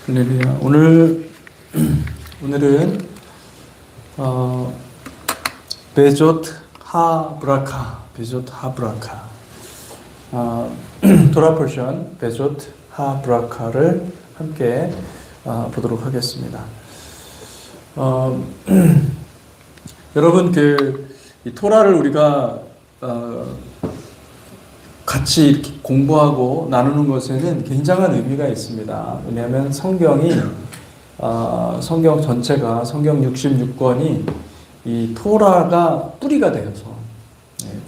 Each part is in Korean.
할렐루야. 오늘은 베조트 하브라카, 토라 포션 베조트 하브라카를 함께 보도록 하겠습니다. 여러분, 이 토라를 우리가 같이 이렇게 공부하고 나누는 것에는 굉장한 의미가 있습니다. 왜냐하면 성경 전체가, 성경 66권이 이 토라가 뿌리가 되어서,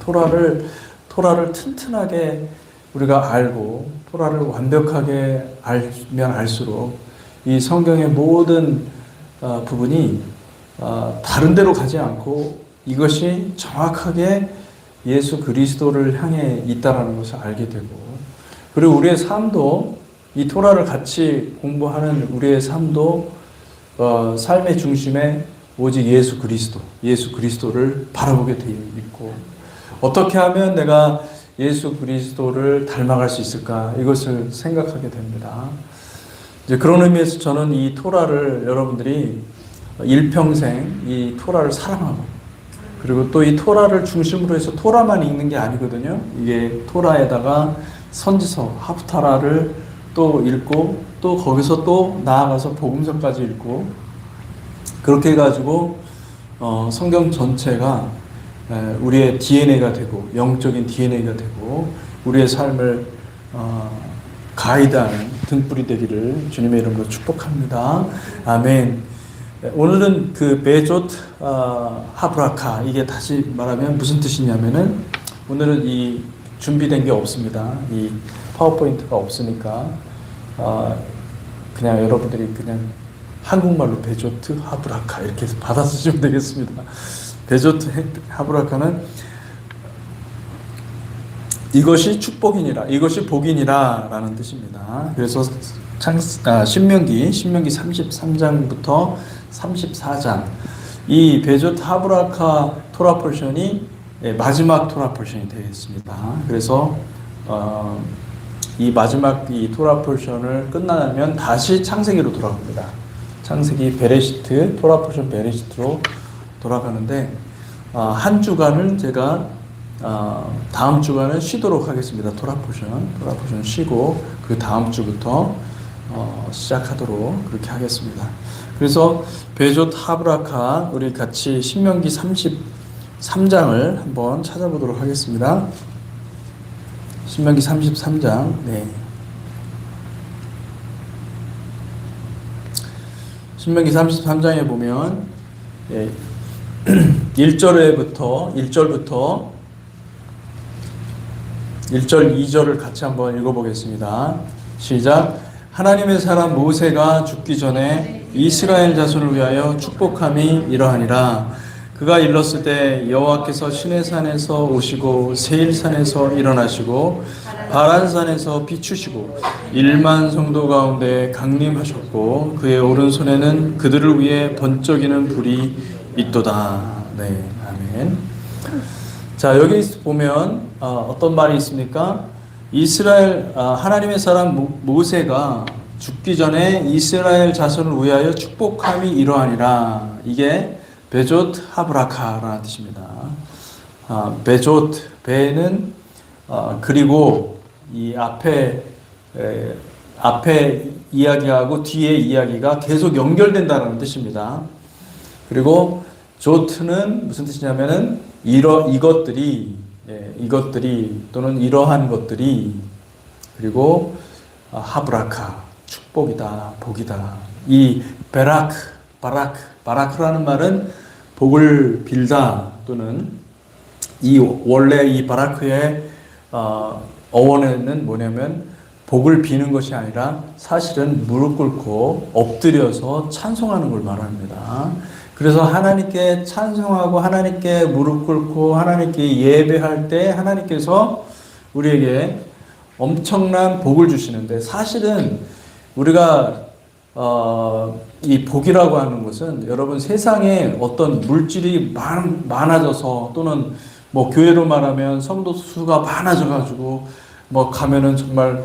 토라를 튼튼하게 우리가 알고, 토라를 완벽하게 알면 알수록 이 성경의 모든 부분이 다른 데로 가지 않고 이것이 정확하게 예수 그리스도를 향해 있다는 것을 알게 되고, 그리고 우리의 삶도, 이 토라를 같이 공부하는 우리의 삶도 삶의 중심에 오직 예수 그리스도를 바라보게 되어 있고, 어떻게 하면 내가 예수 그리스도를 닮아갈 수 있을까, 이것을 생각하게 됩니다. 이제 그런 의미에서 저는 이 토라를 여러분들이 일평생 이 토라를 사랑하고, 그리고 또 이 토라를 중심으로 해서 토라만 읽는 게 아니거든요. 이게 토라에다가 선지서, 하프타라를 또 읽고, 또 거기서 또 나아가서 복음서까지 읽고, 그렇게 해가지고 성경 전체가 우리의 DNA가 되고, 영적인 DNA가 되고, 우리의 삶을 가이드하는 등불이 되기를 주님의 이름으로 축복합니다. 아멘. 오늘은 그 베조트 하브라카, 이게 다시 말하면 무슨 뜻이냐면은, 오늘은 이 준비된 게 없습니다. 이 파워포인트가 없으니까 그냥 여러분들이 그냥 한국말로 베조트 하브라카 이렇게 받아쓰시면 되겠습니다. 베조트 하브라카는 이것이 축복이니라, 이것이 복이니라 라는 뜻입니다. 그래서 신명기 33장부터 34장, 이 베조트 하브라카 토라 포션이 마지막 토라 포션이 되어 있습니다. 그래서 이 마지막 이 토라 포션을 끝나면 다시 창세기로 돌아갑니다. 창세기 베레시트, 토라 포션 베레시트로 돌아가는데, 한 주간을 제가 다음 주간은 쉬도록 하겠습니다. 토라 포션 쉬고 그 다음 주부터 시작하도록 그렇게 하겠습니다. 그래서 베조트 하브라카, 우리 같이 신명기 33장을 한번 찾아보도록 하겠습니다. 신명기 33장. 신명기 33장에 보면 1절부터 1절 2절을 같이 한번 읽어보겠습니다. 시작. 하나님의 사람 모세가 죽기 전에 이스라엘 자손을 위하여 축복함이 이러하니라. 그가 일렀을 때 여호와께서 시내산에서 오시고 세일산에서 일어나시고 바란산에서 비추시고 1만 성도 가운데 강림하셨고, 그의 오른손에는 그들을 위해 번쩍이는 불이 있도다. 아멘. 자, 여기 보면 어떤 말이 있습니까? 하나님의 사람 모세가 죽기 전에 이스라엘 자손을 위하여 축복함이 이러하니라. 이게 베조트 하브라카라는 뜻입니다. 베조트, 베는 그리고 이 앞에 이야기하고 뒤에 이야기가 계속 연결된다는 뜻입니다. 그리고 조트는 무슨 뜻이냐면은 이것들이 또는 이러한 것들이, 그리고 하브라카, 축복이다, 복이다. 이 바라크라는 말은 복을 빌다, 또는 원래 이 바라크의 어원에는 뭐냐면 복을 비는 것이 아니라 사실은 무릎 꿇고 엎드려서 찬송하는 걸 말합니다. 그래서 하나님께 찬송하고 하나님께 무릎 꿇고 하나님께 예배할 때 하나님께서 우리에게 엄청난 복을 주시는데, 사실은 우리가 이 복이라고 하는 것은, 여러분, 세상에 어떤 물질이 많아져서, 또는 뭐 교회로 말하면 성도 수가 많아져 가지고 뭐 가면은 정말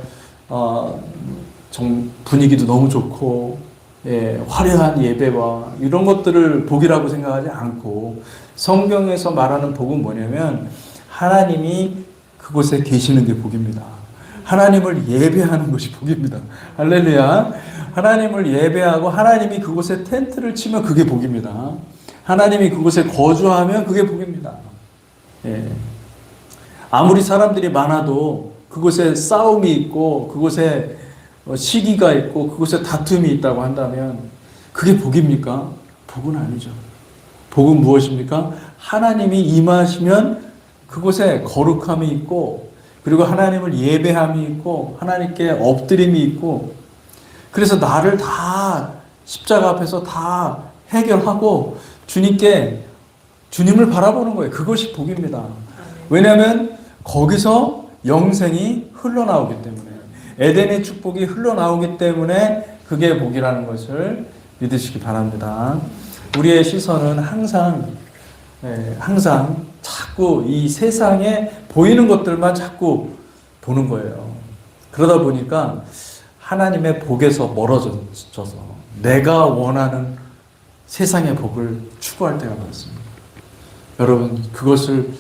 분위기도 너무 좋고, 예, 화려한 예배와 이런 것들을 복이라고 생각하지 않고, 성경에서 말하는 복은 뭐냐면 하나님이 그곳에 계시는 게 복입니다. 하나님을 예배하는 것이 복입니다. 할렐루야. 하나님을 예배하고 하나님이 그곳에 텐트를 치면 그게 복입니다. 하나님이 그곳에 거주하면 그게 복입니다. 예. 아무리 사람들이 많아도 그곳에 싸움이 있고 그곳에 시기가 있고 그곳에 다툼이 있다고 한다면 그게 복입니까? 복은 아니죠. 복은 무엇입니까? 하나님이 임하시면 그곳에 거룩함이 있고 그리고 하나님을 예배함이 있고 하나님께 엎드림이 있고 그래서 나를 다 십자가 앞에서 다 해결하고 주님을 바라보는 거예요. 그것이 복입니다. 왜냐하면 거기서 영생이 흘러나오기 때문에 에덴의 축복이 흘러나오기 때문에 그게 복이라는 것을 믿으시기 바랍니다. 우리의 시선은 항상 자꾸 이 세상에 보이는 것들만 자꾸 보는 거예요. 그러다 보니까 하나님의 복에서 멀어져서 내가 원하는 세상의 복을 추구할 때가 많습니다. 여러분 그것을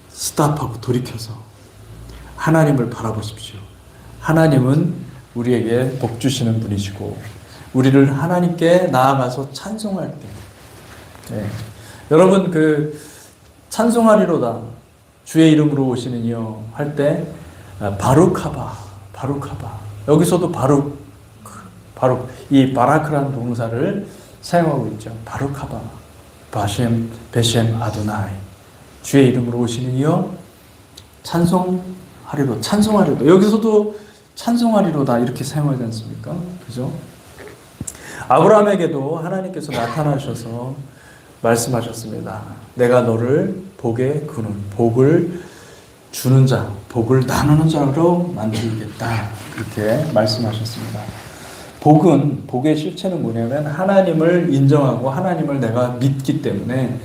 스탑하고 돌이켜서 하나님을 바라보십시오. 하나님은 우리에게 복 주시는 분이시고 우리를 하나님께 나아가서 찬송할 때 여러분 그 찬송하리로다 주의 이름으로 오시는 이여 할 때 바룩하바 여기서도 바룩 이 바라크라는 동사를 사용하고 있죠. 바룩하바 베셈 아도나이 주의 이름으로 오시는 이여 찬송하리로다 여기서도 찬송하리로다 이렇게 사용하지 않습니까? 그죠? 아브라함에게도 하나님께서 나타나셔서 말씀하셨습니다. 내가 너를 복의 근원, 복을 주는 자, 복을 나누는 자로 만들겠다. 그렇게 말씀하셨습니다. 복의 실체는 뭐냐면 하나님을 인정하고 하나님을 내가 믿기 때문에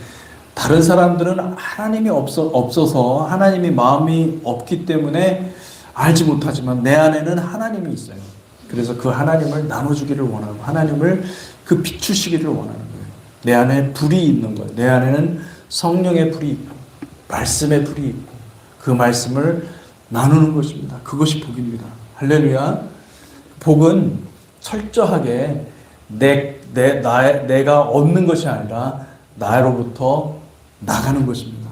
다른 사람들은 하나님이 없어서 하나님이 마음이 없기 때문에 알지 못하지만 내 안에는 하나님이 있어요. 그래서 그 하나님을 나눠주기를 원하고 하나님을 그 비추시기를 원하는 거예요. 내 안에 불이 있는 거예요. 내 안에는 성령의 불이 있고 말씀의 불이 있고 그 말씀을 나누는 것입니다. 그것이 복입니다. 할렐루야. 복은 철저하게 내가 얻는 것이 아니라 나로부터 나가는 것입니다.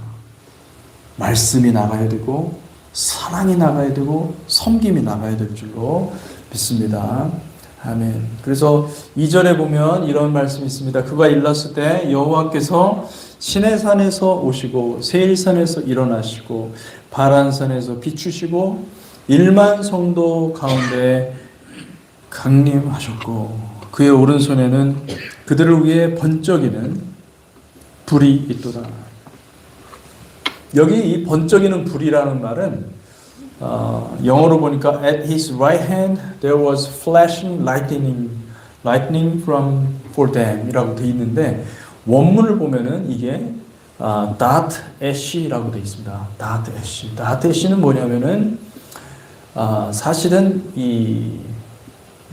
말씀이 나가야 되고 사랑이 나가야 되고 섬김이 나가야 될 줄로 믿습니다. 아멘. 그래서 2절에 보면 이런 말씀이 있습니다. 그가 일났을 때 여호와께서 시내산에서 오시고 세일산에서 일어나시고 바란산에서 비추시고 1만 성도 가운데 강림하셨고 그의 오른손에는 그들을 위해 번쩍이는 불이 있도다. 여기 이 번쩍이는 불이라는 말은 영어로 보니까 at his right hand there was flashing lightning for them 이라고 되어 있는데 원문을 보면은 이게 dot ash라고 되어 있습니다. dot ash는 뭐냐면은 사실은 이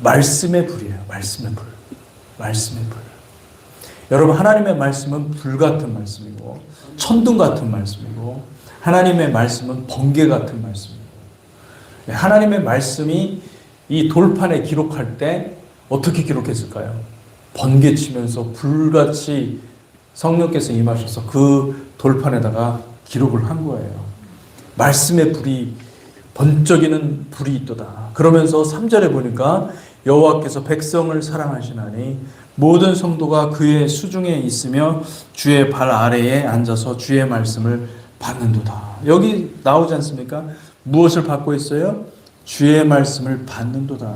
말씀의 불이에요. 말씀의 불. 여러분 하나님의 말씀은 불 같은 말씀이고 천둥 같은 말씀이고 하나님의 말씀은 번개 같은 말씀이고 하나님의 말씀이 이 돌판에 기록할 때 어떻게 기록했을까요? 번개치면서 불같이 성령께서 임하셔서 그 돌판에다가 기록을 한 거예요. 말씀의 불이 번쩍이는 불이 있도다. 그러면서 3절에 보니까 여호와께서 백성을 사랑하시나니 모든 성도가 그의 수중에 있으며 주의 발 아래에 앉아서 주의 말씀을 받는도다. 여기 나오지 않습니까? 무엇을 받고 있어요? 주의 말씀을 받는도다.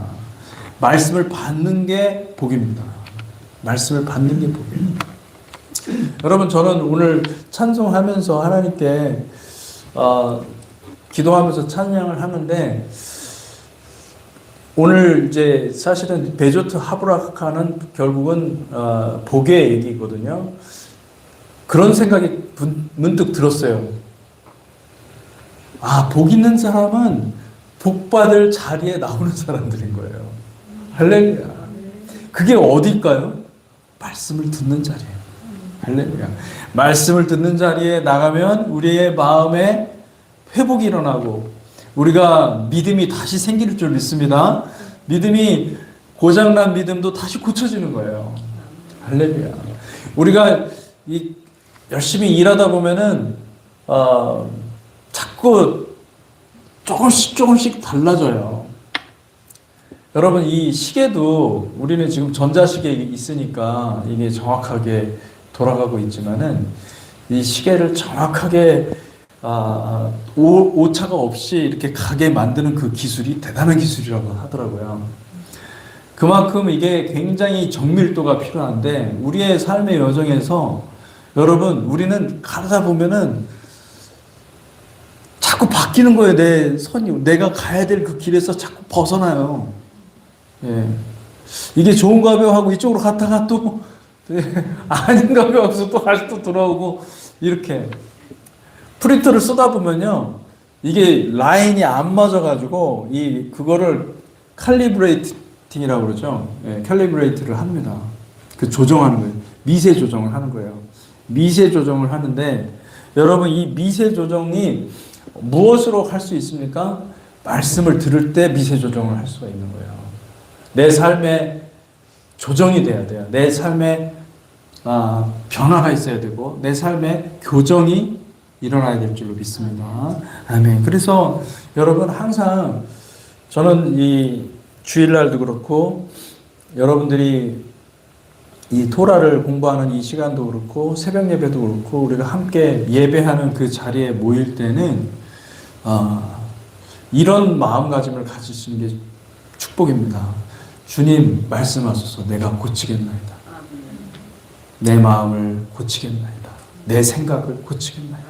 말씀을 받는 게 복입니다. 말씀을 받는 게 복입니다. 여러분 저는 오늘 찬송하면서 하나님께 기도하면서 찬양을 하는데 오늘 이제 사실은 베조트 하브라카는 결국은 복의 얘기거든요. 그런 생각이 문득 들었어요. 복 있는 사람은 복 받을 자리에 나오는 사람들인 거예요. 할렐루야. 그게 어딜까요? 말씀을 듣는 자리예요. 할렐루야. 말씀을 듣는 자리에 나가면 우리의 마음에 회복이 일어나고 우리가 믿음이 다시 생길 줄 믿습니다. 믿음이 고장난 믿음도 다시 고쳐지는 거예요. 할렐루야. 우리가 열심히 일하다 보면은 자꾸 조금씩 달라져요. 여러분, 이 시계도 우리는 지금 전자시계에 있으니까 이게 정확하게 돌아가고 있지만은 이 시계를 정확하게 오차가 없이 이렇게 가게 만드는 그 기술이 대단한 기술이라고 하더라고요. 그만큼 이게 굉장히 정밀도가 필요한데 우리의 삶의 여정에서 여러분, 우리는 가다 보면은 자꾸 바뀌는 거예요. 내 선이, 내가 가야 될 그 길에서 자꾸 벗어나요. 예. 이게 좋은가 봐 하고 이쪽으로 갔다가 또 아닌가 봐 하고서 또 다시 또 돌아오고 이렇게 프린터를 쓰다 보면요, 이게 라인이 안 맞아가지고 그거를 칼리브레이팅이라고 그러죠. 예, 칼리브레이트를 합니다. 그 조정하는 거예요. 미세 조정을 하는 거예요. 미세 조정을 하는데 여러분, 이 미세 조정이 무엇으로 할 수 있습니까? 말씀을 들을 때 미세 조정을 할 수가 있는 거예요. 내 삶에 조정이 돼야 돼요. 내 삶에 변화가 있어야 되고 내 삶에 교정이 일어나야 될 줄로 믿습니다. 아멘. 그래서 여러분, 항상 저는 이 주일날도 그렇고 여러분들이 이 토라를 공부하는 이 시간도 그렇고 새벽 예배도 그렇고 우리가 함께 예배하는 그 자리에 모일 때는 이런 마음가짐을 가질 수 있는 게 축복입니다. 주님 말씀하소서. 내가 고치겠나이다. 내 마음을 고치겠나이다. 내 생각을 고치겠나이다.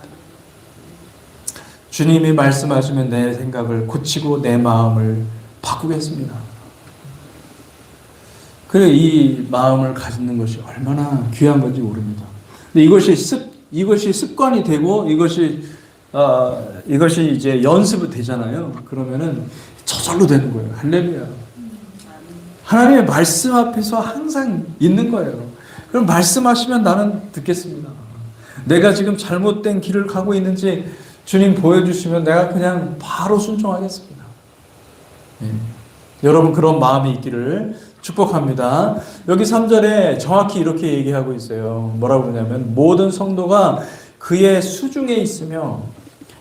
주님이 말씀하시면 내 생각을 고치고 내 마음을 바꾸겠습니다. 그래, 이 마음을 가지는 것이 얼마나 귀한 건지 모릅니다. 근데 이것이 습관이 되고 이것이 이제 연습이 되잖아요. 그러면은 저절로 되는 거예요. 할렐루야. 하나님의 말씀 앞에서 항상 있는 거예요. 그럼 말씀하시면 나는 듣겠습니다. 내가 지금 잘못된 길을 가고 있는지 주님 보여주시면 내가 그냥 바로 순종하겠습니다. 예. 여러분, 그런 마음이 있기를 축복합니다. 여기 3절에 정확히 이렇게 얘기하고 있어요. 뭐라고 그러냐면 모든 성도가 그의 수중에 있으며,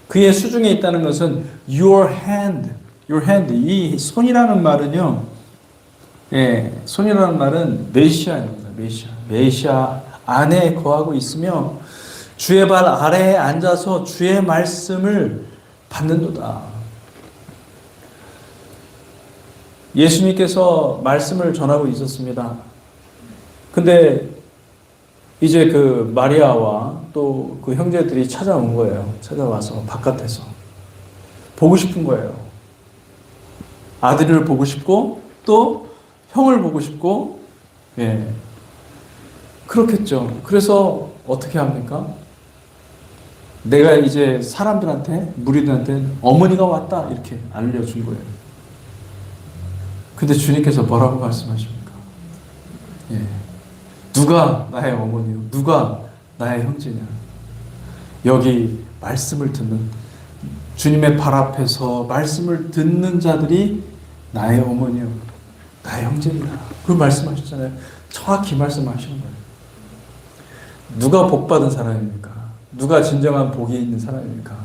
그의 수중에 있다는 것은 your hand. 이 손이라는 말은요, 예, 손이라는 말은 메시아입니다. 메시아 안에 거하고 있으며 주의 발 아래에 앉아서 주의 말씀을 받는도다. 예수님께서 말씀을 전하고 있었습니다. 근데 이제 그 마리아와 또 그 형제들이 찾아온 거예요. 찾아와서 바깥에서 보고 싶은 거예요. 아들을 보고 싶고 또 형을 보고 싶고, 예, 그렇겠죠. 그래서 어떻게 합니까? 내가 이제 사람들한테, 무리들한테 어머니가 왔다 이렇게 알려준 거예요. 근데 주님께서 뭐라고 말씀하십니까? 예. 누가 나의 어머니요? 누가 나의 형제냐? 여기 말씀을 듣는, 주님의 발 앞에서 말씀을 듣는 자들이 나의 어머니요, 나의 형제니라. 그 말씀하셨잖아요. 정확히 말씀하시는 거예요. 누가 복 받은 사람입니까? 누가 진정한 복이 있는 사람입니까?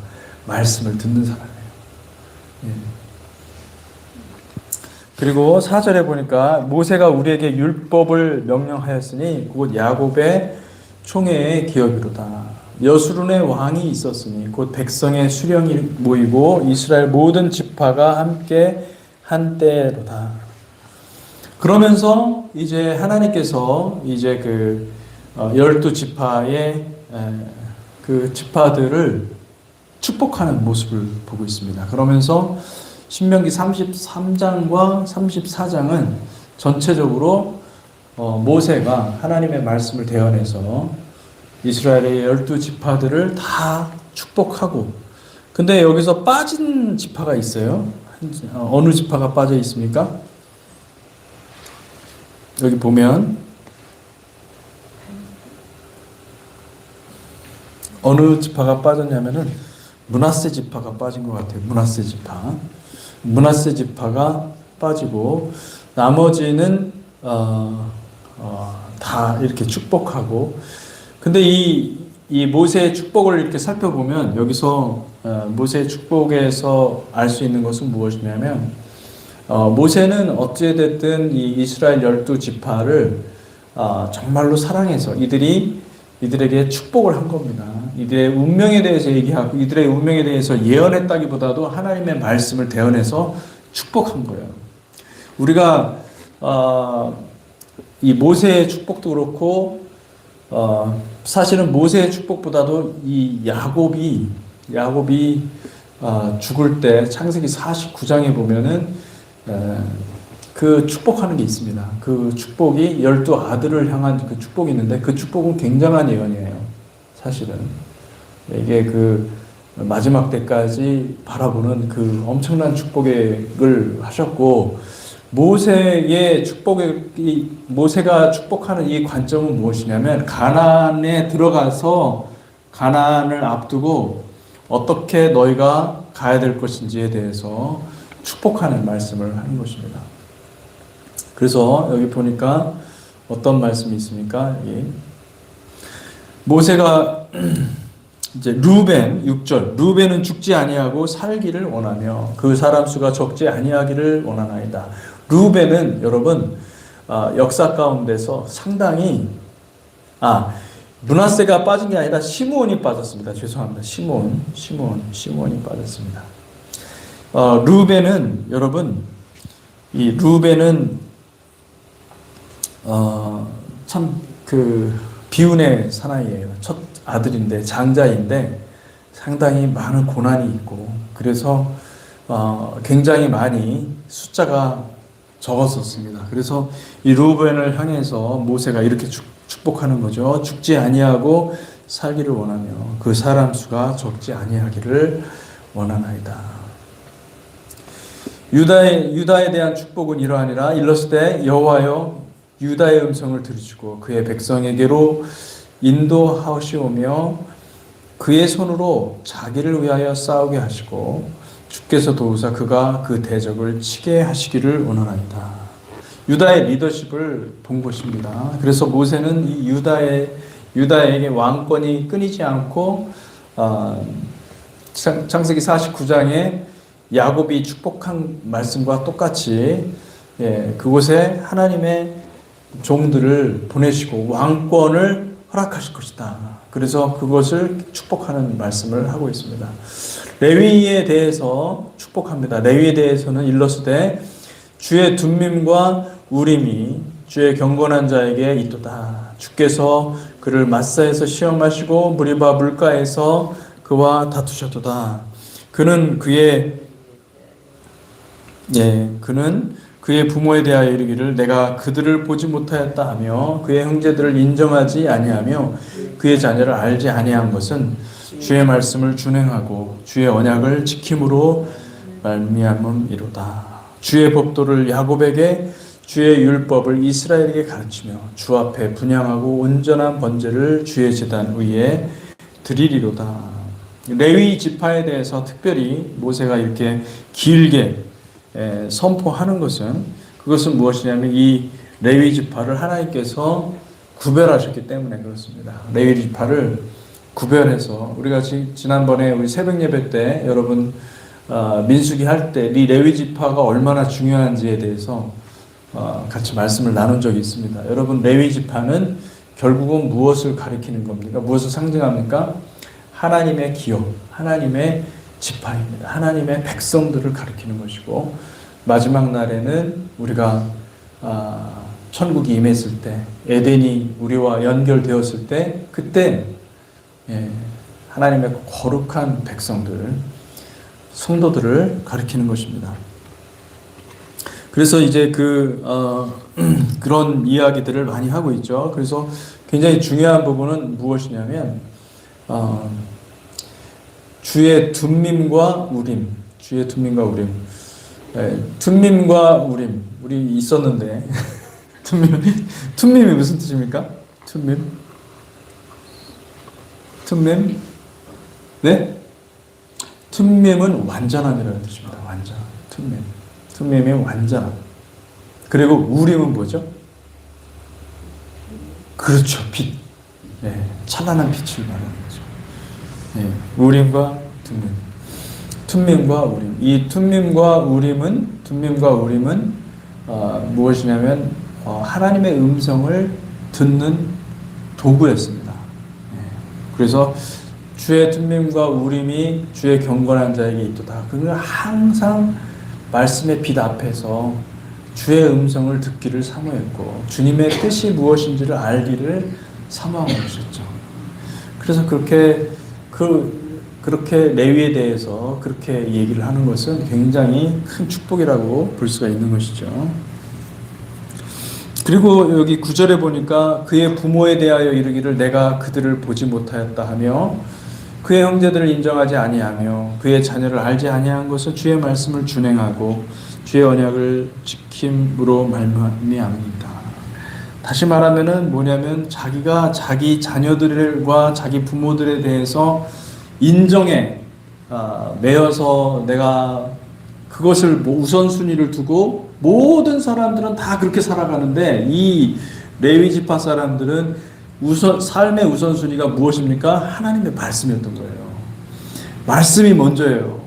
말씀을 듣는 사람이에요. 예. 그리고 4절에 보니까 모세가 우리에게 율법을 명령하였으니 곧 야곱의 총회의 기업이로다. 여수론의 왕이 있었으니 곧 백성의 수령이 모이고 이스라엘 모든 지파가 함께 한 때로다. 그러면서 이제 하나님께서 이제 그 12지파의 그 지파들을 축복하는 모습을 보고 있습니다. 그러면서 신명기 33장과 34장은 전체적으로 모세가 하나님의 말씀을 대언해서 이스라엘의 12지파들을 다 축복하고, 근데 여기서 빠진 지파가 있어요. 어느 지파가 빠져 있습니까? 여기 보면 어느 지파가 빠졌냐면은 므낫세 지파가 빠진 것 같아요. 므낫세 지파가 빠지고 나머지는 다 이렇게 축복하고. 근데 이 모세의 축복을 이렇게 살펴보면 여기서 모세의 축복에서 알 수 있는 것은 무엇이냐면 모세는 어찌됐든 이 이스라엘 12지파를 정말로 사랑해서 이들에게 축복을 한 겁니다. 이들의 운명에 대해서 얘기하고 이들의 운명에 대해서 예언했다기보다도 하나님의 말씀을 대언해서 축복한 거예요. 우리가 이 모세의 축복도 그렇고 사실은 모세의 축복보다도 이 야곱이 죽을 때 창세기 49장에 보면은 그 축복하는 게 있습니다. 그 축복이 12아들을 향한 그 축복이 있는데 그 축복은 굉장한 예언이에요. 사실은 이게 그 마지막 때까지 바라보는 그 엄청난 축복을 하셨고, 모세가 축복하는 이 관점은 무엇이냐면 가나안에 들어가서 가나안을 앞두고 어떻게 너희가 가야 될 것인지에 대해서 축복하는 말씀을 하는 것입니다. 그래서 여기 보니까 어떤 말씀이 있습니까? 모세가 이제 루벤 6절 루벤은 죽지 아니하고 살기를 원하며 그 사람 수가 적지 아니하기를 원하나이다. 루벤은 여러분 역사 가운데서 상당히 므낫세가 빠진 게 아니라 시므온이 빠졌습니다. 죄송합니다. 시므온이 빠졌습니다. 루벤은 여러분 이 루벤은 참 그 비운의 사나이예요. 첫 아들인데 장자인데 상당히 많은 고난이 있고 그래서 굉장히 많이 숫자가 적었었습니다. 그래서 이 루벤을 향해서 모세가 이렇게 축복하는 거죠. 죽지 아니하고 살기를 원하며 그 사람 수가 적지 아니하기를 원하나이다. 유다에 대한 축복은 이러하니라. 일렀을 여호와여 유다의 음성을 들으시고 그의 백성에게로 인도하시오며 그의 손으로 자기를 위하여 싸우게 하시고 주께서 도우사 그가 그 대적을 치게 하시기를 원하나이다. 유다의 리더십을 본 것입니다. 그래서 모세는 이 유다에게 왕권이 끊이지 않고 창세기 49장에 야곱이 축복한 말씀과 똑같이 그곳에 하나님의 종들을 보내시고 왕권을 허락하실 것이다. 그래서 그것을 축복하는 말씀을 하고 있습니다. 레위에 대해서 축복합니다. 레위에 대해서는 일렀으되 주의 둠밈과 우림이 주의 경건한 자에게 있도다. 주께서 그를 마사에서 시험하시고 무리바 물가에서 그와 다투셨도다. 그는 그의 부모에 대하여 이르기를 내가 그들을 보지 못하였다 하며 그의 형제들을 인정하지 아니하며 그의 자녀를 알지 아니한 것은 주의 말씀을 준행하고 주의 언약을 지킴으로 말미암음이로다. 주의 법도를 야곱에게 주의 율법을 이스라엘에게 가르치며 주 앞에 분향하고 온전한 번제를 주의 제단 위에 드리리로다. 레위 지파에 대해서 특별히 모세가 이렇게 길게 선포하는 그것은 무엇이냐면 이 레위 지파를 하나님께서 구별하셨기 때문에 그렇습니다. 레위 지파를 구별해서 우리가 지난번에 우리 새벽 예배 때 여러분 민수기 할 때 이 레위 지파가 얼마나 중요한지에 대해서 같이 말씀을 나눈 적이 있습니다. 여러분 레위 지파는 결국은 무엇을 가리키는 겁니까? 무엇을 상징합니까? 하나님의 기업, 하나님의 지파입니다. 하나님의 백성들을 가리키는 것이고 마지막 날에는 우리가 천국이 임했을 때 에덴이 우리와 연결되었을 때 그때 하나님의 거룩한 백성들, 성도들을 가리키는 것입니다. 그래서 이제 그런 이야기들을 많이 하고 있죠. 그래서 굉장히 중요한 부분은 무엇이냐면 주의 둠밈과 우림, 둠밈과 우림, 우리 있었는데 툰밈이 무슨 뜻입니까? 툰밈? 툰밈? 네? 툰밈은 완전함이라는 뜻입니다. 완전. 툰밈. 툰밈이 완전함. 그리고 우림은 뭐죠? 그렇죠. 빛. 네, 찬란한 빛을 말하는 거죠. 네, 우림과 툰밈. 툰밈과 우림. 이 툰밈과 우림은 무엇이냐면 하나님의 음성을 듣는 도구였습니다. 네, 그래서 주의 툰밈과 우림이 주의 경건한 자에게 있도다. 그는 항상 말씀의 빛 앞에서 주의 음성을 듣기를 사모했고 주님의 뜻이 무엇인지를 알기를 사모한 것이었죠. 그래서 그렇게 레위에 대해서 그렇게 얘기를 하는 것은 굉장히 큰 축복이라고 볼 수가 있는 것이죠. 그리고 여기 9절에 보니까 그의 부모에 대하여 이르기를 내가 그들을 보지 못하였다 하며 그의 형제들을 인정하지 아니하며 그의 자녀를 알지 아니한 것은 주의 말씀을 준행하고 주의 언약을 지킴으로 말미암니다. 다시 말하면은 뭐냐면 자기가 자기 자녀들과 자기 부모들에 대해서 인정에 매여서 내가 그것을 우선순위를 두고 모든 사람들은 다 그렇게 살아가는데 이 레위 지파 사람들은 삶의 우선순위가 무엇입니까? 하나님의 말씀이었던 거예요. 말씀이 먼저예요.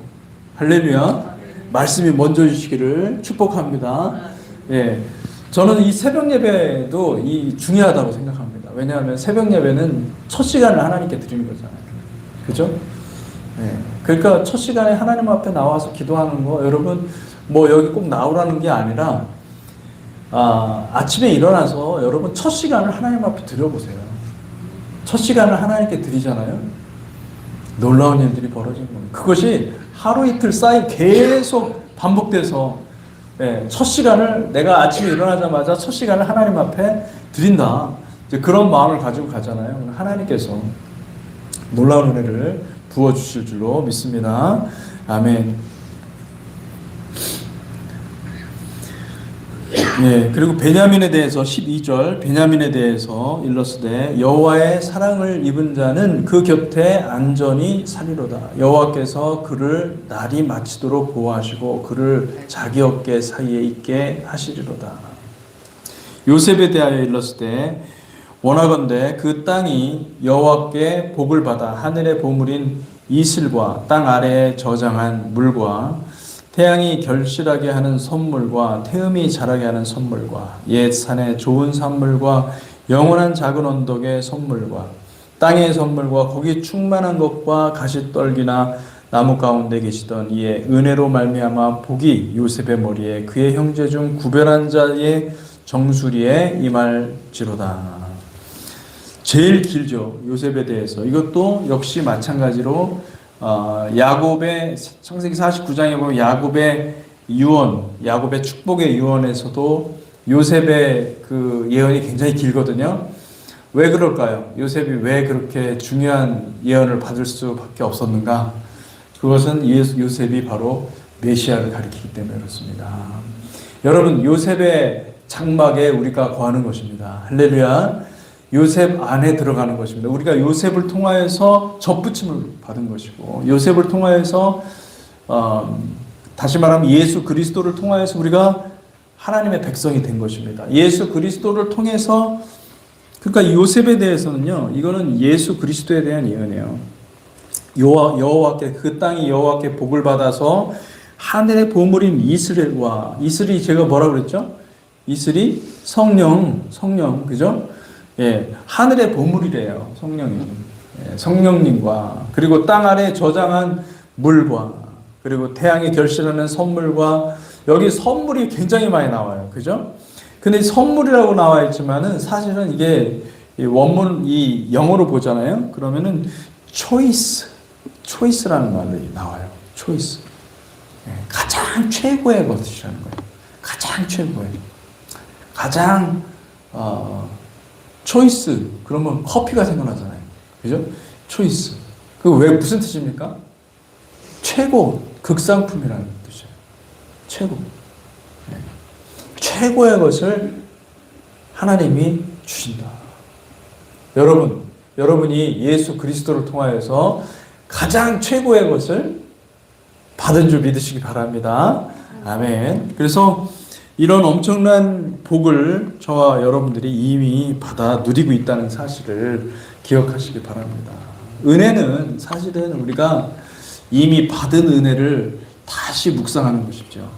할렐루야. 말씀이 먼저 주시기를 축복합니다. 예. 저는 이 새벽 예배도 중요하다고 생각합니다. 왜냐하면 새벽 예배는 첫 시간을 하나님께 드리는 거잖아요. 그죠? 예. 그러니까 첫 시간에 하나님 앞에 나와서 기도하는 거, 여러분, 뭐 여기 꼭 나오라는 게 아니라, 아침에 일어나서 여러분 첫 시간을 하나님 앞에 드려보세요. 첫 시간을 하나님께 드리잖아요. 놀라운 일들이 벌어지는 겁니다. 그것이 하루 이틀 쌓이 계속 반복돼서 첫 시간을 내가 아침에 일어나자마자 첫 시간을 하나님 앞에 드린다. 이제 그런 마음을 가지고 가잖아요. 하나님께서 놀라운 은혜를 부어주실 줄로 믿습니다. 아멘. 예, 그리고 베냐민에 대해서 12절 베냐민에 대해서 일렀으되 여호와의 사랑을 입은 자는 그 곁에 안전히 살리로다. 여호와께서 그를 날이 마치도록 보호하시고 그를 자기 어깨 사이에 있게 하시리로다. 요셉에 대하여 일렀으되 원하건대 그 땅이 여호와께 복을 받아 하늘의 보물인 이슬과 땅 아래에 저장한 물과 태양이 결실하게 하는 선물과 태음이 자라게 하는 선물과 옛 산의 좋은 산물과 영원한 작은 언덕의 선물과 땅의 선물과 거기 충만한 것과 가시떨기나 나무 가운데 계시던 이의 은혜로 말미암아 복이 요셉의 머리에 그의 형제 중 구별한 자의 정수리에 임할지로다. 제일 길죠. 요셉에 대해서. 이것도 역시 마찬가지로 야곱의 창세기 49장에 보면 야곱의 유언, 야곱의 축복의 유언에서도 요셉의 그 예언이 굉장히 길거든요. 왜 그럴까요? 요셉이 왜 그렇게 중요한 예언을 받을 수밖에 없었는가? 그것은 요셉이 바로 메시아를 가리키기 때문에 그렇습니다. 여러분, 요셉의 장막에 우리가 거하는 것입니다. 할렐루야. 요셉 안에 들어가는 것입니다. 우리가 요셉을 통하여서 접붙임을 받은 것이고 요셉을 통하여서 다시 말하면 예수 그리스도를 통하여서 우리가 하나님의 백성이 된 것입니다. 예수 그리스도를 통해서 그러니까 요셉에 대해서는요. 이거는 예수 그리스도에 대한 예언이에요. 여호와께 그 땅이 여호와께 복을 받아서 하늘의 보물인 이스라엘과 이스라엘이 제가 뭐라고 그랬죠? 이스라엘이 성령 그죠? 예, 하늘의 보물이래요. 성령이. 예, 성령님과 그리고 땅 아래 저장한 물과 그리고 태양이 결실하는 선물과 여기 선물이 굉장히 많이 나와요. 그죠? 근데 선물이라고 나와 있지만은 사실은 이게 원문 이 영어로 보잖아요. 그러면은 초이스라는 말이 나와요. 초이스. 예, 가장 최고의 것이라는 거예요. 가장 최고의. 가장 초이스 그러면 커피가 생각나잖아요. 그죠? 초이스. 그 왜 무슨 뜻입니까? 최고, 극상품이라는 뜻이에요. 최고. 네. 최고의 것을 하나님이 주신다. 여러분이 예수 그리스도를 통하여서 가장 최고의 것을 받은 줄 믿으시기 바랍니다. 아멘. 그래서 이런 엄청난 복을 저와 여러분들이 이미 받아 누리고 있다는 사실을 기억하시기 바랍니다. 은혜는 사실은 우리가 이미 받은 은혜를 다시 묵상하는 것이죠.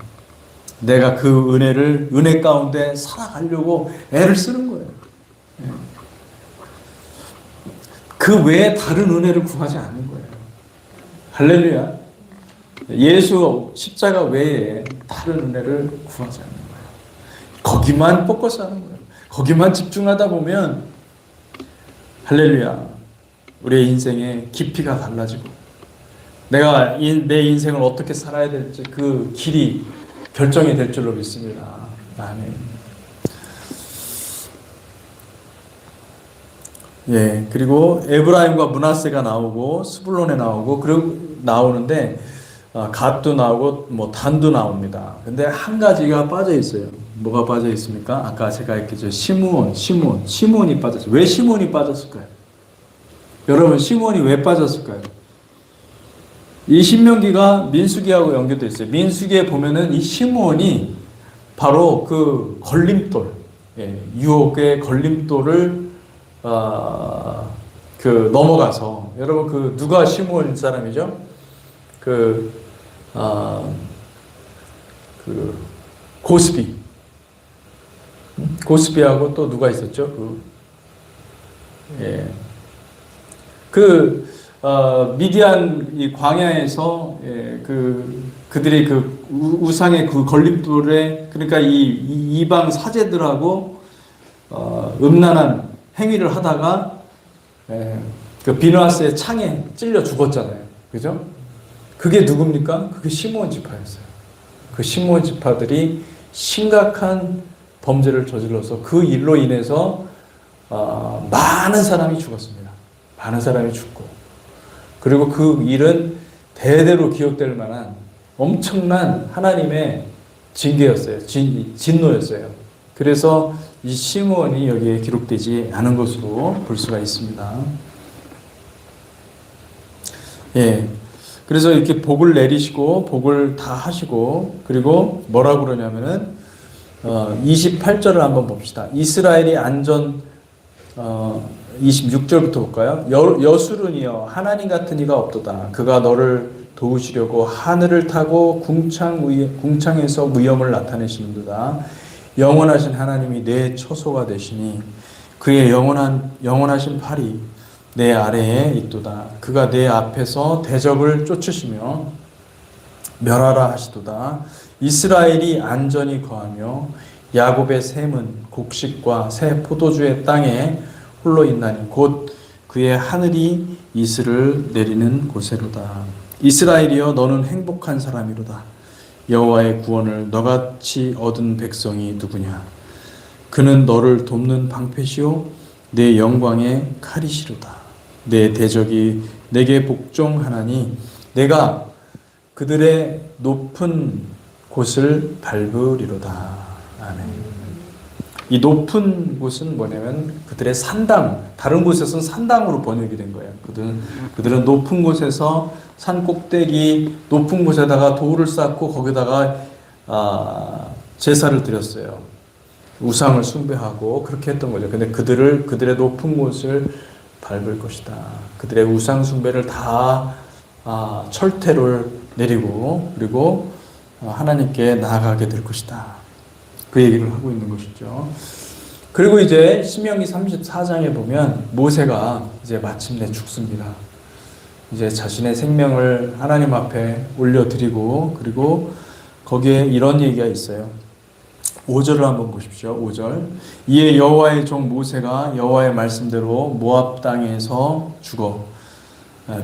내가 그 은혜 가운데 살아가려고 애를 쓰는 거예요. 그 외에 다른 은혜를 구하지 않는 거예요. 할렐루야. 예수 십자가 외에 다른 은혜를 구하지 않는 거예요. 거기만 포커스 하는 거예요. 거기만 집중하다 보면 할렐루야. 우리의 인생의 깊이가 달라지고 내가 내 인생을 어떻게 살아야 될지 그 길이 결정이 될 줄로 믿습니다. 아멘. 예, 그리고 에브라임과 므낫세가 나오고 스불론에 나오고 그리고 나오는데 갓도 나오고 뭐 단도 나옵니다. 근데 한 가지가 빠져 있어요. 뭐가 빠져 있습니까? 아까 제가 얘기했죠. 시므온이 빠졌어요. 왜 시므온이 빠졌을까요? 여러분 시므온이 왜 빠졌을까요? 이 신명기가 민수기하고 연결되어 있어요. 민수기에 보면은 이 시므온이 바로 그 걸림돌, 유혹의 걸림돌을 넘어가서 여러분 그 누가 시므온 사람이죠? 고스비하고 또 누가 있었죠? 미디안 이 광야에서 그들이 그 우상의 그 걸림돌에 그러니까 이 이방 사제들하고 음란한 행위를 하다가 그 비느하스의 창에 찔려 죽었잖아요. 그죠? 그게 누굽니까? 그게 시므온 지파였어요. 그 시므온 지파들이 심각한 범죄를 저질러서 그 일로 인해서 많은 사람이 죽었습니다. 많은 사람이 죽고 그리고 그 일은 대대로 기억될 만한 엄청난 하나님의 징계였어요. 진노였어요. 그래서 이 시므온이 여기에 기록되지 않은 것으로 볼 수가 있습니다. 예. 그래서 이렇게 복을 내리시고 복을 다 하시고 그리고 뭐라고 그러냐면은 28절을 한번 봅시다. 이스라엘이 안전 26절부터 볼까요? 여수른이여 하나님 같은 이가 없도다. 그가 너를 도우시려고 하늘을 타고 궁창에서 무염을 나타내시는도다. 영원하신 하나님이 내 처소가 되시니 그의 영원하신 팔이 내 아래에 있도다. 그가 내 앞에서 대적을 쫓으시며 멸하라 하시도다. 이스라엘이 안전히 거하며 야곱의 샘은 곡식과 새 포도주의 땅에 홀로 있나니 곧 그의 하늘이 이슬을 내리는 곳에로다. 이스라엘이여 너는 행복한 사람이로다. 여호와의 구원을 너같이 얻은 백성이 누구냐? 그는 너를 돕는 방패시오 내 영광의 칼이시로다. 내 대적이 내게 복종하나니 내가 그들의 높은 곳을 밟으리로다. 아멘. 이 높은 곳은 뭐냐면 그들의 산당, 다른 곳에서는 산당으로 번역이 된 거예요. 그들은 높은 곳에서 산 꼭대기 높은 곳에다가 돌을 쌓고 거기다가 제사를 드렸어요. 우상을 숭배하고 그렇게 했던 거죠. 근데 그들의 높은 곳을 밟을 것이다. 그들의 우상 숭배를 다 철퇴를 내리고 그리고 하나님께 나아가게 될 것이다. 그 얘기를 하고 있는 것이죠. 그리고 이제 신명기 34장에 보면 모세가 이제 마침내 죽습니다. 이제 자신의 생명을 하나님 앞에 올려드리고 그리고 거기에 이런 얘기가 있어요. 5절을 한번 보십시오. 5절. 이에 여호와의 종 모세가 여호와의 말씀대로 모압 땅에서 죽어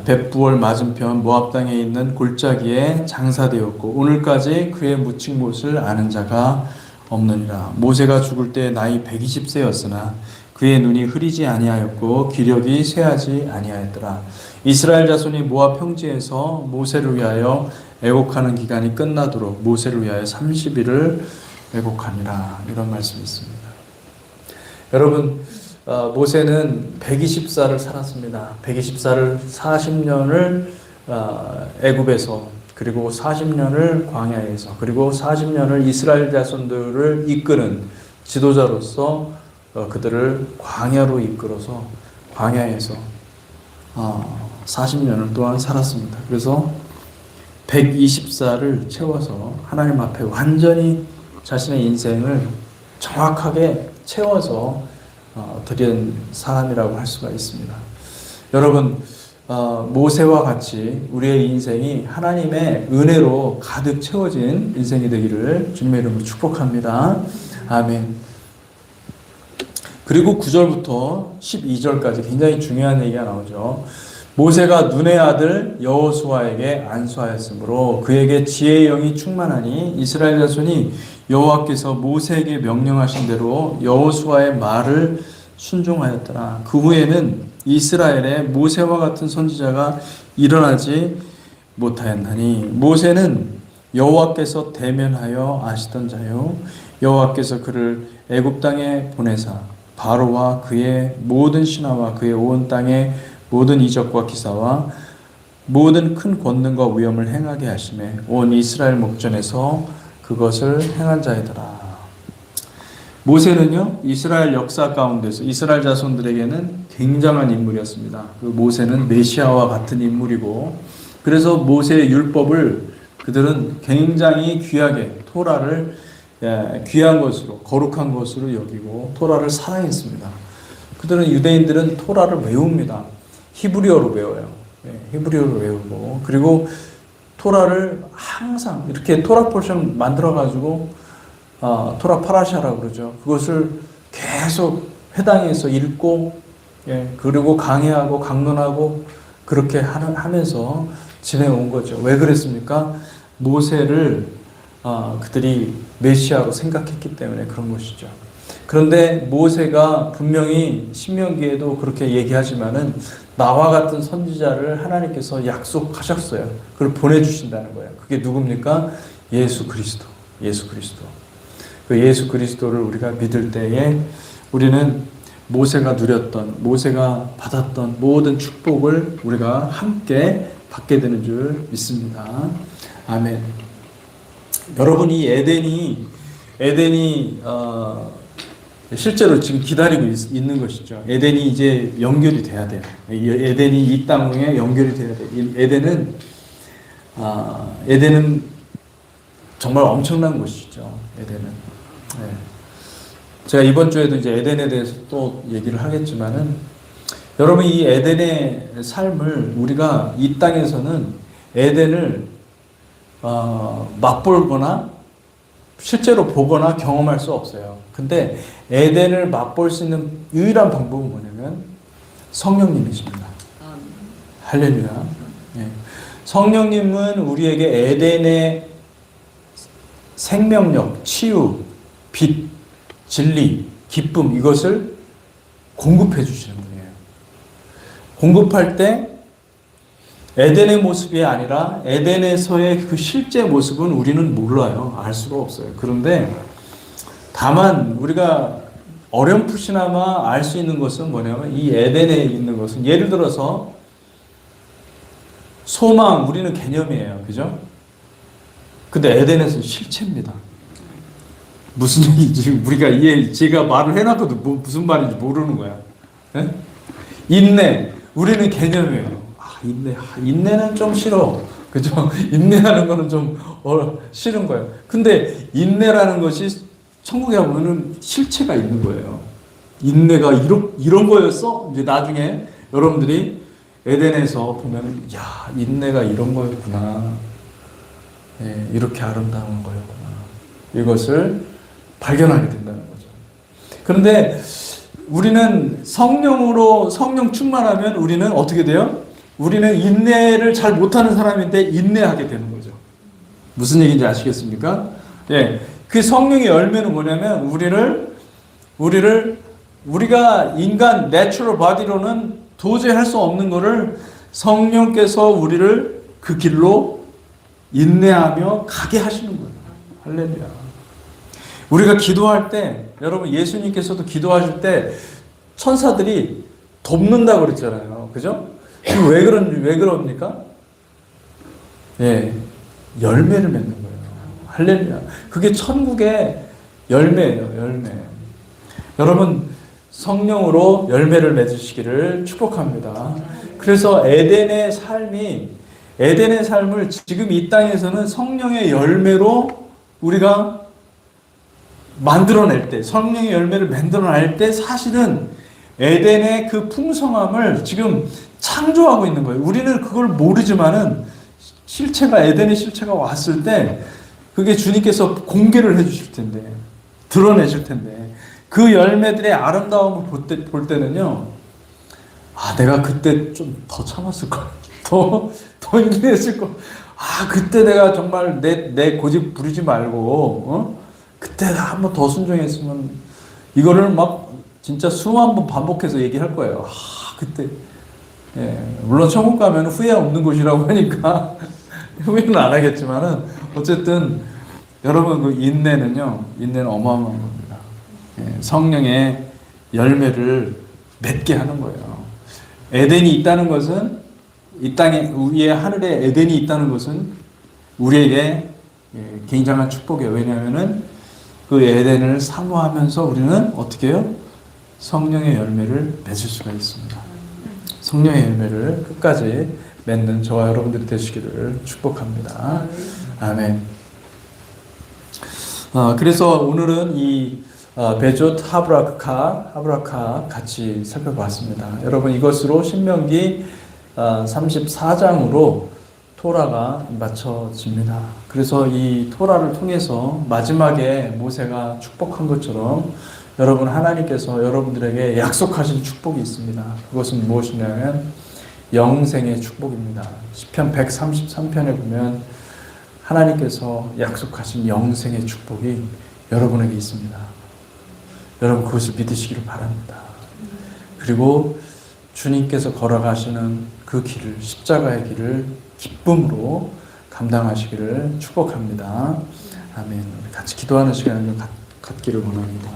벳부올 맞은편 모압 땅에 있는 골짜기에 장사되었고 오늘까지 그의 묻힌 곳을 아는 자가 없느니라. 모세가 죽을 때 나이 120세였으나 그의 눈이 흐리지 아니하였고 기력이 쇠하지 아니하였더라. 이스라엘 자손이 모압 평지에서 모세를 위하여 애곡하는 기간이 끝나도록 모세를 위하여 30일을 애곡하니라. 이런 말씀이 있습니다. 여러분, 모세는 120살을 살았습니다. 120살을 40년을 애굽에서, 그리고 40년을 광야에서, 그리고 40년을 이스라엘 자손들을 이끄는 지도자로서 그들을 광야로 이끌어서 광야에서 40년을 또한 살았습니다. 그래서 120살을 채워서 하나님 앞에 완전히 자신의 인생을 정확하게 채워서 드린 사람이라고 할 수가 있습니다. 여러분, 모세와 같이 우리의 인생이 하나님의 은혜로 가득 채워진 인생이 되기를 주님의 이름으로 축복합니다. 아멘. 그리고 9절부터 12절까지 굉장히 중요한 얘기가 나오죠. 모세가 눈의 아들 여호수아에게 안수하였으므로 그에게 지혜의 영이 충만하니 이스라엘 자손이 여호와께서 모세에게 명령하신 대로 여호수아의 말을 순종하였더라. 그 후에는 이스라엘에 모세와 같은 선지자가 일어나지 못하였나니 모세는 여호와께서 대면하여 아시던 자요 여호와께서 그를 애굽 땅에 보내사 바로와 그의 모든 신하와 그의 온 땅의 모든 이적과 기사와 모든 큰 권능과 위엄을 행하게 하심에 온 이스라엘 목전에서 그것을 행한 자이더라. 모세는요, 이스라엘 역사 가운데서 이스라엘 자손들에게는 굉장한 인물이었습니다. 그 모세는 메시아와 같은 인물이고, 그래서 모세의 율법을 그들은 굉장히 귀하게 토라를 귀한 것으로, 거룩한 것으로 여기고 토라를 사랑했습니다. 그들은, 유대인들은 토라를 외웁니다. 히브리어로 외워요. 히브리어로 외우고, 그리고 토라를 항상 이렇게 토라 포션 만들어가지고 토라 파라샤라고 그러죠. 그것을 계속 회당에서 읽고, 그리고 강해하고 강론하고 그렇게 하면서 지내온 거죠. 왜 그랬습니까? 모세를 그들이 메시아로 생각했기 때문에 그런 것이죠. 그런데 모세가 분명히 신명기에도 그렇게 얘기하지만은 나와 같은 선지자를 하나님께서 약속하셨어요. 그걸 보내주신다는 거예요. 그게 누굽니까? 예수 그리스도. 예수 그리스도. 그 예수 그리스도를 우리가 믿을 때에 우리는 모세가 누렸던, 모세가 받았던 모든 축복을 우리가 함께 받게 되는 줄 믿습니다. 아멘. 여러분, 이 에덴이 실제로 지금 기다리고 있는 것이죠. 에덴이 이제 연결이 돼야 돼요. 에덴이 이 땅에 연결이 돼야 돼요. 에덴은 정말 엄청난 곳이죠. 에덴은. 네. 제가 이번 주에도 이제 에덴에 대해서 또 얘기를 하겠지만은, 여러분, 이 에덴의 삶을 우리가 이 땅에서는 에덴을 맛보거나 실제로 보거나 경험할 수 없어요. 근데 에덴을 맛볼 수 있는 유일한 방법은 뭐냐면 성령님이십니다. 할렐루야. 네. 성령님은 우리에게 에덴의 생명력, 치유, 빛, 진리, 기쁨, 이것을 공급해 주시는 분이에요. 공급할 때 에덴의 모습이 아니라 에덴에서의 그 실제 모습은 우리는 몰라요. 알 수가 없어요. 그런데 다만 우리가 어렴풋이나마 알 수 있는 것은 뭐냐면, 이 에덴에 있는 것은, 예를 들어서 소망, 우리는 개념이에요. 그죠? 근데 에덴에서는 실체입니다. 무슨 얘기인지 우리가 제가 말을 해놔도 무슨 말인지 모르는 거야. 네? 인내, 우리는 개념이에요. 인내는 좀 싫어. 그죠? 인내하는 거는 좀 싫은 거예요. 근데 인내라는 것이 천국에 가면은 실체가 있는 거예요. 인내가 이런 거였어? 이제 나중에 여러분들이 에덴에서 보면, 야, 인내가 이런 거였구나. 네, 이렇게 아름다운 거였구나. 이것을 발견하게 된다는 거죠. 그런데 우리는 성령 충만하면 우리는 어떻게 돼요? 우리는 인내를 잘 못하는 사람인데 인내하게 되는 거죠. 무슨 얘기인지 아시겠습니까? 예, 그 성령의 열매는 뭐냐면 우리가 인간 내추럴 바디로는 도저히 할 수 없는 거를 성령께서 우리를 그 길로 인내하며 가게 하시는 거예요. 할렐루야. 우리가 기도할 때, 여러분 예수님께서도 기도하실 때 천사들이 돕는다고 그랬잖아요. 그죠? 왜 그럽니까? 예, 열매를 맺는 거예요. 할렐루야. 그게 천국의 열매예요, 열매. 여러분, 성령으로 열매를 맺으시기를 축복합니다. 그래서 에덴의 삶을 지금 이 땅에서는 성령의 열매로 우리가 만들어낼 때, 성령의 열매를 만들어낼 때 사실은 에덴의 그 풍성함을 지금 창조하고 있는 거예요. 우리는 그걸 모르지만은 에덴의 실체가 왔을 때 그게 주님께서 공개를 해주실 텐데, 드러내실 텐데, 그 열매들의 아름다움을 볼 때는요, 내가 그때 좀 더 참았을 걸, 더 인내했을 걸, 그때 내가 정말 내 고집 부리지 말고, 그때 한번 더 순종했으면, 이거를 막 진짜 수만 번 반복해서 얘기할 거예요. 그때. 예, 물론 천국 가면 후회 없는 곳이라고 하니까 후회는 안 하겠지만은 어쨌든 여러분 그 인내는 어마어마한 겁니다. 예, 성령의 열매를 맺게 하는 거예요. 에덴이 있다는 것은 이 땅에 위에 하늘에 에덴이 있다는 것은 우리에게 굉장한 축복이에요. 왜냐하면은 그 에덴을 사모하면서 우리는 어떻게 해요? 성령의 열매를 맺을 수가 있습니다. 성령의 열매를 끝까지 맺는 저와 여러분들이 되시기를 축복합니다. 아멘. 그래서 오늘은 이 베조 하브라카 같이 살펴봤습니다. 여러분 이것으로 신명기 34장으로 토라가 마쳐집니다. 그래서 이 토라를 통해서 마지막에 모세가 축복한 것처럼 여러분 하나님께서 여러분들에게 약속하신 축복이 있습니다. 그것은 무엇이냐면 영생의 축복입니다. 시편 133편에 보면 하나님께서 약속하신 영생의 축복이 여러분에게 있습니다. 여러분 그것을 믿으시기를 바랍니다. 그리고 주님께서 걸어가시는 그 길을, 십자가의 길을 기쁨으로 감당하시기를 축복합니다. 아멘. 같이 기도하는 시간을 갖기를 원합니다.